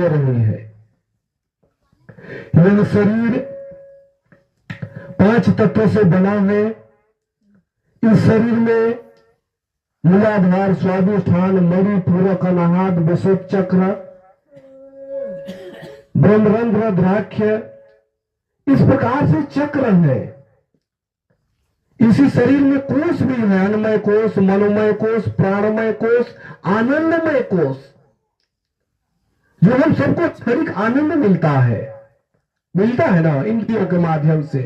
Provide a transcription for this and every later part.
रही है। यह शरीर 5 तत्वों से बना है। इस शरीर में मूलाधार, स्वादिष्ठान, मणि, पूरक, अनाहत, विशुद्ध चक्र, ब्रह्मरंध्र, द्राक्ष्य, इस प्रकार से चक्र है। इसी शरीर में कोष भी है, अन्नमय कोष, मनोमय कोष, प्राणमय कोष, आनंदमय कोष, जो हम सबको क्षणिक आनंद मिलता है ना इंद्रियों के माध्यम से।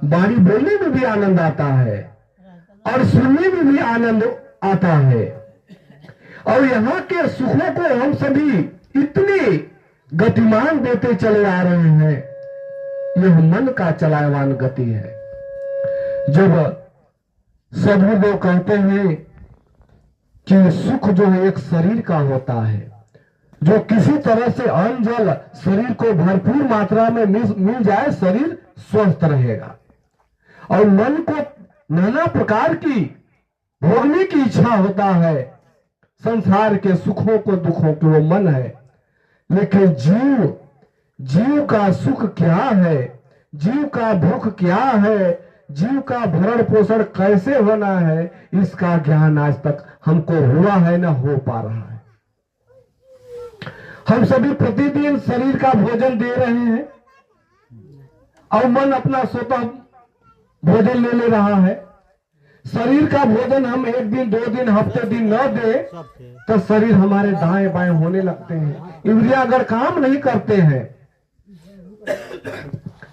वाणी बोलने में भी आनंद आता है और सुनने में भी आनंद आता है। और यहाँ के सुखों को हम सभी इतने गतिमान देते चले आ रहे हैं। यह मन का चलायमान गति है। जब सदगुरु कहते हैं कि सुख जो है एक शरीर का होता है, जो किसी तरह से अन्न जल शरीर को भरपूर मात्रा में मिल जाए, शरीर स्वस्थ रहेगा। और मन को नाना प्रकार की भोगने की इच्छा होता है, संसार के सुखों को, दुखों को, वो मन है। लेकिन जीव का सुख क्या है, जीव का भूख क्या है, जीव का भरण पोषण कैसे होना है, इसका ज्ञान आज तक हमको हुआ है, ना हो पा रहा है। हम सभी प्रतिदिन शरीर का भोजन दे रहे हैं और मन अपना स्वतः भोजन ले रहा है। शरीर का भोजन हम 1 दिन, 2 दिन, हफ्ते दिन न दे तो शरीर हमारे दाएं बाएं होने लगते हैं, इंद्रियां अगर काम नहीं करते हैं।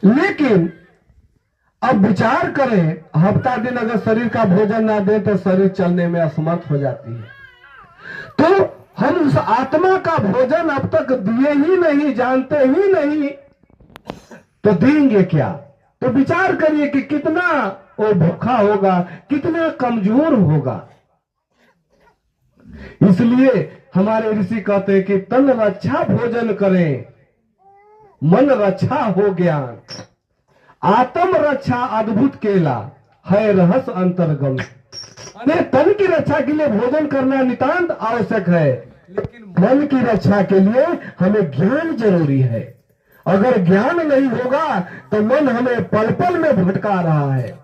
लेकिन अब विचार करें, हफ्ता दिन अगर शरीर का भोजन ना दे तो शरीर चलने में असमर्थ हो जाती है। तो हम उस आत्मा का भोजन अब तक दिए ही नहीं, जानते ही नहीं, तो देंगे क्या? तो विचार करिए कि कितना वो भूखा होगा, कितना कमजोर होगा। इसलिए हमारे ऋषि कहते हैं कि तन रक्षा भोजन करें, मन रक्षा हो ज्ञान, आत्म रक्षा अद्भुत केला, है रहस्य अंतर्गम। तन की रक्षा के लिए भोजन करना नितांत आवश्यक है, लेकिन मन की रक्षा के लिए हमें ज्ञान जरूरी है। अगर ज्ञान नहीं होगा तो मन हमें पल पल में भटका रहा है,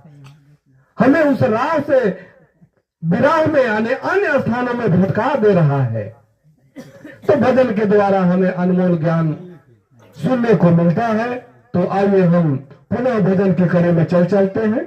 हमें उस राह से विराह में आने अन्य स्थानों में भटका दे रहा है। तो भजन के द्वारा हमें अनमोल ज्ञान सुनने को मिलता है। तो आइए हम पुनः भजन के कड़ी में चलते हैं।